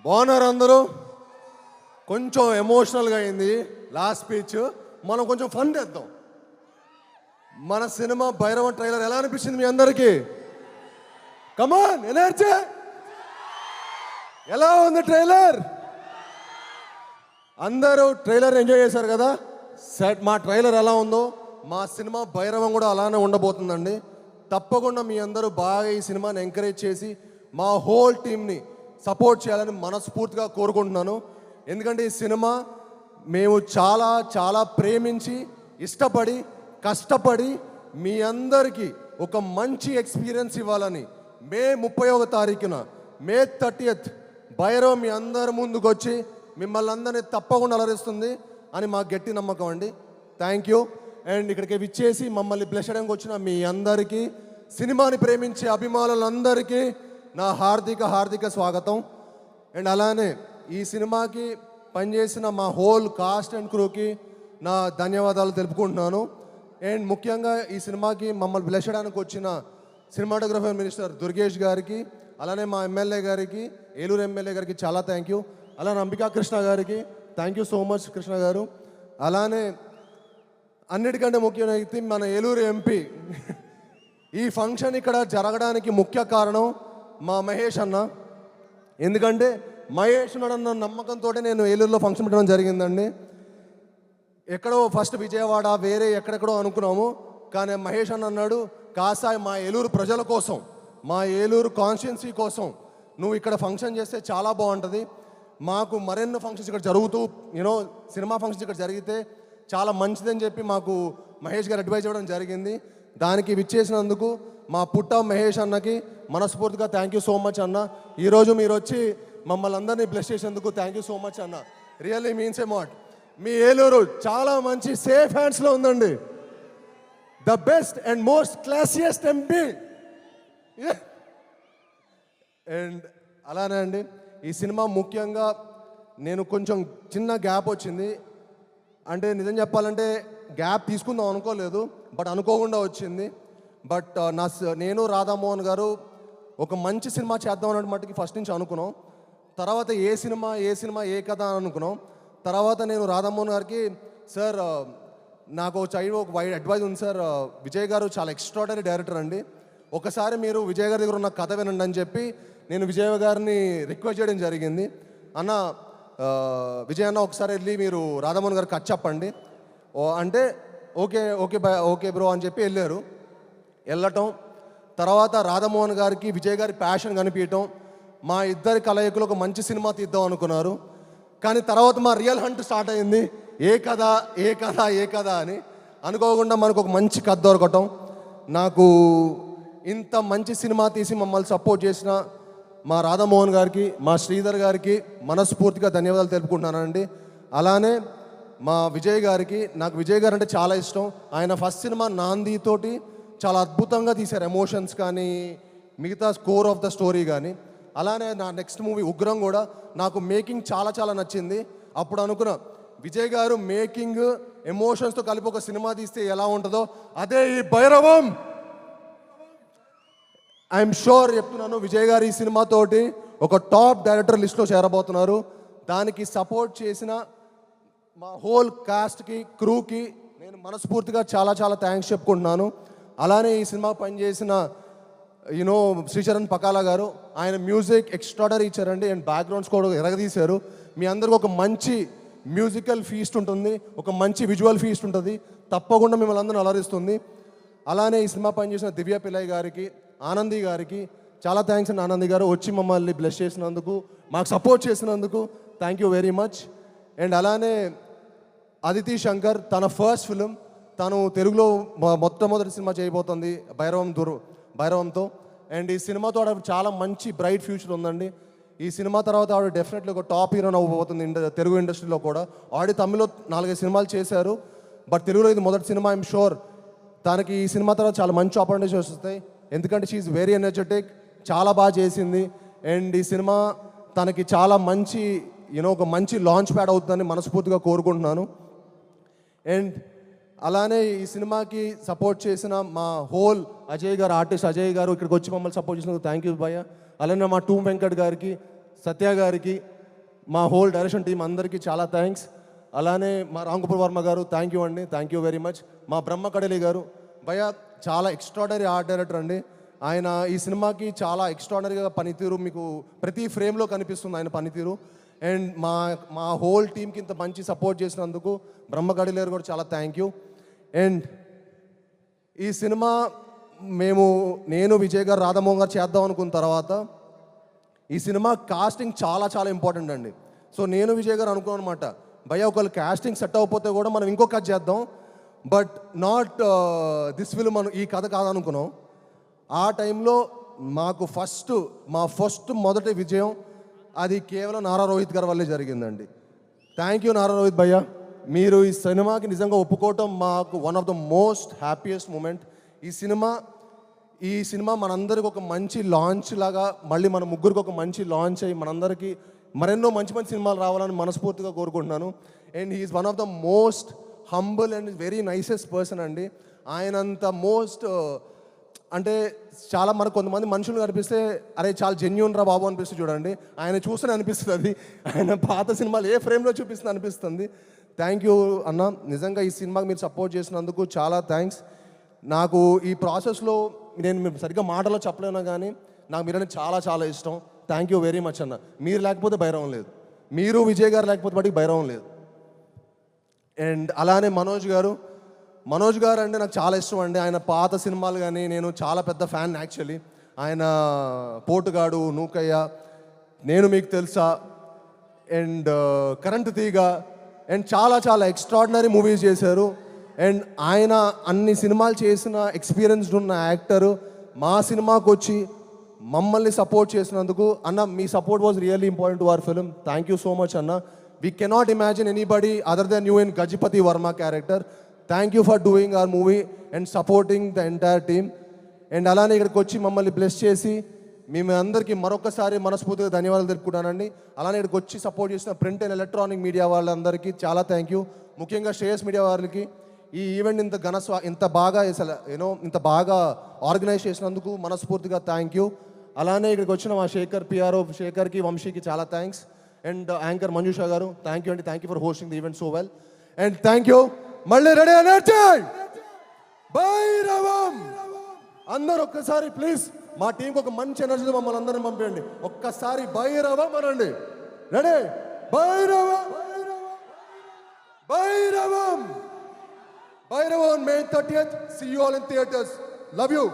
బాగున్నారు అందరూ. కొంచెం ఎమోషనల్గా అయింది లాస్ట్ స్పీచ్. మనం కొంచెం ఫన్ చేద్దాం. మన సినిమా భైరవ ట్రైలర్ ఎలా అనిపించింది మీ అందరికీ? కమాన్ ఎనర్జీ. ఎలా ఉంది ట్రైలర్? అందరూ ట్రైలర్ ఎంజాయ్ చేశారు కదా. సెట్ మా ట్రైలర్ ఎలా ఉందో మా సినిమా భైరవం కూడా అలానే ఉండబోతుందండి. తప్పకుండా మీ అందరూ బాగా ఈ సినిమాని ఎంకరేజ్ చేసి మా హోల్ టీమ్ని సపోర్ట్ చేయాలని మనస్ఫూర్తిగా కోరుకుంటున్నాను. ఎందుకంటే ఈ సినిమా మేము చాలా చాలా ప్రేమించి ఇష్టపడి కష్టపడి మీ అందరికీ ఒక మంచి ఎక్స్పీరియన్స్ ఇవ్వాలని మే 31వ తారీఖున మే 30th భైరవ్ మీ అందరి ముందుకు వచ్చి మిమ్మల్ని అందరినీ తప్పకుండా అలరిస్తుంది అని మా గట్టి నమ్మకం అండి. Thank you. అండ్ ఇక్కడికి విచ్చేసి మమ్మల్ని బ్లెస్ చేయడానికి వచ్చిన మీ అందరికీ, సినిమాని ప్రేమించే అభిమానులందరికీ నా హార్దిక స్వాగతం. అండ్ అలానే ఈ సినిమాకి పనిచేసిన మా హోల్ కాస్ట్ అండ్ క్రూకి నా ధన్యవాదాలు తెలుపుకుంటున్నాను. అండ్ ముఖ్యంగా ఈ సినిమాకి మమ్మల్ని బ్లెస్ చేయడానికి వచ్చిన సినిమాటోగ్రఫర్ మినిస్టర్ దుర్గేష్ గారికి, అలానే మా ఎమ్మెల్యే గారికి, ఏలూరు ఎమ్మెల్యే గారికి చాలా థ్యాంక్ యూ. అలానే అంబికా కృష్ణ గారికి thank you so much Krishna గారు. అలానే అన్నిటికంటే ముఖ్యమైన వ్యక్తి మన ఏలూరు ఎంపీ. ఈ ఫంక్షన్ ఇక్కడ జరగడానికి ముఖ్య కారణం మా మహేష్ అన్న. ఎందుకంటే మహేష్ ఉన్నాడన్న నమ్మకంతో నేను ఏలూరులో ఫంక్షన్ పెట్టడం జరిగిందండి. ఎక్కడో ఫస్ట్ విజయవాడ వేరే ఎక్కడెక్కడో అనుకున్నాము, కానీ మహేష్ అన్న అన్నాడు, కాసాయి మా ఏలూరు ప్రజల కోసం, మా ఏలూరు కాన్స్టిట్యున్సీ కోసం నువ్వు ఇక్కడ ఫంక్షన్ చేస్తే చాలా బాగుంటుంది. మాకు మరెన్నో ఫంక్షన్స్ ఇక్కడ జరుగుతూ సినిమా ఫంక్షన్స్ ఇక్కడ జరిగితే చాలా మంచిదని చెప్పి మాకు మహేష్ గారు అడ్వైజ్ ఇవ్వడం జరిగింది. దానికి విచ్చేసినందుకు మా పుట్ట మహేష్ అన్నకి మనస్ఫూర్తిగా థ్యాంక్ యూ సో మచ్ అన్న. ఈరోజు మీరు వచ్చి మమ్మల్ని అందరినీ బ్లెస్ చేసేందుకు థ్యాంక్ యూ సో మచ్ అన్న. Really means a lot. మీ ఏలూరు చాలా మంచి సేఫ్ హ్యాండ్స్లో ఉందండి. The best and most classiest MP. And అలానే అండి ఈ సినిమా ముఖ్యంగా నేను కొంచెం చిన్న గ్యాప్ వచ్చింది. అంటే నిజం చెప్పాలంటే గ్యాప్ తీసుకుందాం అనుకోలేదు, బట్ అనుకోకుండా వచ్చింది. బట్ నేను రాధామోహన్ గారు ఒక మంచి సినిమా చేద్దాం అన్నట్టు మట్టుకి ఫస్ట్ నుంచి అనుకున్నాం. తర్వాత ఏ సినిమా ఏ కథ అని అనుకున్నాం. తర్వాత నేను రాధామోహన్ గారికి, సార్ నాకు ఒక వైడ్ అడ్వైజ్ ఉంది సార్, విజయ్ గారు చాలా ఎక్స్ట్రాడనరీ డైరెక్టర్ అండి, ఒకసారి మీరు విజయ్ గారి దగ్గర ఉన్న కథ వినండి అని చెప్పి నేను విజయ్ గారిని రిక్వెస్ట్ చేయడం జరిగింది. అన్న విజయ్ అన్న ఒకసారి వెళ్ళి మీరు రాధామోహన్ గారికి కథ చెప్పండి అంటే ఓకే బ్రో అని చెప్పి వెళ్ళటం. తర్వాత రాధామోహన్ గారికి విజయ్ గారి ప్యాషన్ కనిపించటం, మా ఇద్దరి కలయికలు ఒక మంచి సినిమా తీద్దాం అనుకున్నారు. కానీ తర్వాత మా రియల్ హంట్ స్టార్ట్ అయింది. ఏ కథ అని అనుకోకుండా మనకు ఒక మంచి కథ దొరకటం. నాకు ఇంత మంచి సినిమా తీసి మమ్మల్ని సపోర్ట్ చేసిన మా రాధామోహన్ గారికి, మా శ్రీధర్ గారికి మనస్ఫూర్తిగా ధన్యవాదాలు తెలుపుకుంటున్నానండి. అలానే మా విజయ్ గారికి, నాకు విజయ్ గారు అంటే చాలా ఇష్టం. ఆయన ఫస్ట్ సినిమా నాందితోటి చాలా అద్భుతంగా తీశారు, ఎమోషన్స్ కానీ మిగతా స్కోర్ ఆఫ్ ద స్టోరీ కానీ. అలానే నా నెక్స్ట్ మూవీ ఉగ్రం కూడా నాకు మేకింగ్ చాలా చాలా నచ్చింది. అప్పుడు అనుకున్నా విజయ్ గారు మేకింగ్ ఎమోషన్స్తో కలిపి ఒక సినిమా తీస్తే ఎలా ఉంటుందో అదే ఈ భైరవం. ఐఎమ్ షూర్ చెప్తున్నాను, విజయ్ గారు ఈ సినిమాతోటి ఒక టాప్ డైరెక్టర్ లిస్ట్లో చేరబోతున్నారు. దానికి సపోర్ట్ చేసిన మా హోల్ కాస్ట్కి క్రూకి నేను మనస్ఫూర్తిగా చాలా చాలా థ్యాంక్స్ చెప్పుకుంటున్నాను. అలానే ఈ సినిమా పనిచేసిన శ్రీచరణ్ పకాలా గారు, ఆయన మ్యూజిక్ ఎక్స్ట్రాడనరీ ఇచ్చారండి. అండ్ బ్యాక్గ్రౌండ్ స్కోర్ ఎరగదీశారు. మీ అందరికీ ఒక మంచి మ్యూజికల్ ఫీస్ట్ ఉంటుంది, ఒక మంచి విజువల్ ఫీస్ట్ ఉంటుంది, తప్పకుండా మిమ్మల్ని అందరూ అలరిస్తుంది. అలానే ఈ సినిమా పనిచేసిన దివ్య పిల్లయ్య గారికి, ఆనంది గారికి చాలా థ్యాంక్స్ అండి. ఆనంది గారు వచ్చి మమ్మల్ని బ్లెస్ చేసినందుకు, మాకు సపోర్ట్ చేసినందుకు thank you very much. And అలానే అదితి శంకర్, తన ఫస్ట్ ఫిలిం, తను తెలుగులో మొట్టమొదటి సినిమా చేయబోతుంది భైరవంతో. అండ్ ఈ సినిమాతో ఆవిడ చాలా మంచి బ్రైట్ ఫ్యూచర్ ఉందండి. ఈ సినిమా తర్వాత ఆవిడ డెఫినెట్లీ ఒక టాప్ హీరోని అవ్వబోతుంది తెలుగు ఇండస్ట్రీలో కూడా. ఆవిడ తమిళ్లో 4-5 సినిమాలు చేశారు, బట్ తెలుగులో ఇది మొదటి సినిమా. ఐఎమ్ షూర్ తనకి ఈ సినిమా తర్వాత చాలా మంచి ఆపర్చునిటీస్ వస్తాయి. ఎందుకంటే షీఈ్ వెరీ ఎనర్జెటిక్, చాలా బాగా చేసింది. అండ్ ఈ సినిమా తనకి చాలా మంచి ఒక మంచి లాంచ్ ప్యాడ్ అవుతుందని మనస్ఫూర్తిగా కోరుకుంటున్నాను. అండ్ అలానే ఈ సినిమాకి సపోర్ట్ చేసిన మా హోల్ ఆర్టిస్ట్ అజయ్ గారు ఇక్కడికి వచ్చి మమ్మల్ని సపోర్ట్ చేసినందుకు థ్యాంక్ యూ భయ్య. అలానే మా టూమ్ వెంకట్ గారికి సత్య గారికి, మా హోల్ డైరెక్షన్ టీం అందరికీ చాలా థ్యాంక్స్. అలానే మా రామ్ గోపాల్ వర్మ గారు థ్యాంక్ యూ అండి, థ్యాంక్ యూ వెరీ మచ్. మా బ్రహ్మ కడలి గారు భయ చాలా ఎక్స్ట్రాడనరీ ఆర్ట్ డైరెక్టర్ అండి. ఆయన ఈ సినిమాకి చాలా ఎక్స్ట్రాడనరీగా పనితీరు మీకు ప్రతి ఫ్రేమ్లో కనిపిస్తుంది ఆయన పనితీరు. అండ్ మా హోల్ టీంకి ఇంత మంచి సపోర్ట్ చేసినందుకు బ్రహ్మ కడలి గారు కూడా చాలా థ్యాంక్ యూ. అండ్ ఈ సినిమా నేను విజయ్ గారు రాధామోహన్ గారు చేద్దాం అనుకున్న తర్వాత ఈ సినిమా కాస్టింగ్ చాలా చాలా ఇంపార్టెంట్ అండి. సో నేను విజయ్ గారు అనుకున్నాను అనమాట, భయ్య ఒకవేళ కాస్టింగ్ సెట్ అవ్వకపోతే కూడా మనం ఇంకో కథ చేద్దాం, బట్ నాట్ దిస్ ఫిల్మ్ ఈ కథ కాదనుకున్నాం. ఆ టైంలో మా ఫస్ట్ మొదటి విజయం అది కేవలం నారా రోహిత్ గారి వల్లే జరిగిందండి. థ్యాంక్ యూ నారా రోహిత్ భయ్య, మీరు ఈ సినిమాకి నిజంగా ఒప్పుకోవటం మాకు one of the most happiest moment. ఈ సినిమా మనందరికి ఒక మంచి లాంచ్ లాగా, మళ్ళీ మన ముగ్గురికి ఒక మంచి లాంచ్ అయ్యి మనందరికీ మరెన్నో మంచి మంచి సినిమాలు రావాలని మనస్ఫూర్తిగా కోరుకుంటున్నాను. And he's one of the most humble and very nicest person అండి. ఆయనంత అంటే చాలా మనకు కొంతమంది మనుషులు కనిపిస్తే అరే చాలా జెన్యూన్ రా బాబు అనిపిస్తుంది చూడండి, ఆయన చూస్తూనే అనిపిస్తుంది. అది ఆయన పాత సినిమాలు ఏ ఫ్రేమ్లో చూపిస్తుంది అనిపిస్తుంది. థ్యాంక్ యూ అన్న, నిజంగా ఈ సినిమాకి మీరు సపోర్ట్ చేసినందుకు చాలా థ్యాంక్స్. నాకు ఈ ప్రాసెస్లో మీరు సరిగ్గా మాటలో చెప్పలేను కానీ నాకు మీరంటే చాలా చాలా ఇష్టం. థ్యాంక్ యూ వెరీ మచ్ అన్న. మీరు లేకపోతే భైరవం లేదు, మీరు విజయ్ గారు లేకపోతే వాటికి భైరవం లేదు. అండ్ అలానే మనోజ్ గారు అంటే నాకు చాలా ఇష్టం అండి. ఆయన పాత సినిమాలు కానీ నేను చాలా పెద్ద ఫ్యాన్ యాక్చువల్లీ. ఆయన పోటుగాడు, నూకయ్య, నేను మీకు తెలుసా, అండ్ కరెంటు తీగ, అండ్ చాలా చాలా ఎక్స్ట్రాడినరీ మూవీస్ చేశారు. అండ్ ఆయన అన్ని సినిమాలు చేసిన ఎక్స్పీరియన్స్డ్ ఉన్న యాక్టరు మా సినిమాకి వచ్చి మమ్మల్ని సపోర్ట్ చేసినందుకు అన్న, మీ support was really important to our film. Thank you so much అన్న. We cannot imagine anybody other than you in Gajapati Varma character. Thank you for doing our movie and supporting the entire team. And అలానే ఇక్కడికి వచ్చి మమ్మల్ని bless చేసి మేము అందరికీ మరొకసారి మనస్ఫూర్తిగా ధన్యవాదాలు తెలుపుకుంటానండి. అలానే ఇక్కడికి వచ్చి సపోర్ట్ చేసిన ప్రింట్ అండ్ ఎలక్ట్రానిక్ మీడియా వాళ్ళందరికీ చాలా థ్యాంక్ యూ. ముఖ్యంగా శ్రేయస్ మీడియా వాళ్ళకి ఈ ఈవెంట్ ఇంత బాగా ఆర్గనైజ్ చేసినందుకు మనస్ఫూర్తిగా థ్యాంక్ యూ. అలానే ఇక్కడికి వచ్చిన మా పిఆర్ఓ శేఖర్కి, వంశీకి చాలా థ్యాంక్స్. అండ్ యాంకర్ మంజుషా గారు థ్యాంక్ యూ అండి, thank you for hosting the event so well. And thank you. మళ్ళీ రెడీ ఎనర్జీ భైరవం అందరూ ఒక్కసారి ప్లీజ్ మా టీంకి ఒక మంచి ఎనర్జీతో మమ్మల్ని అందరిని పంపించండి. ఒక్కసారి భైరవం అనండి. Ready, Bhairavam Bhairavam Bhairavam. May 30th, see you all in theaters. Love you.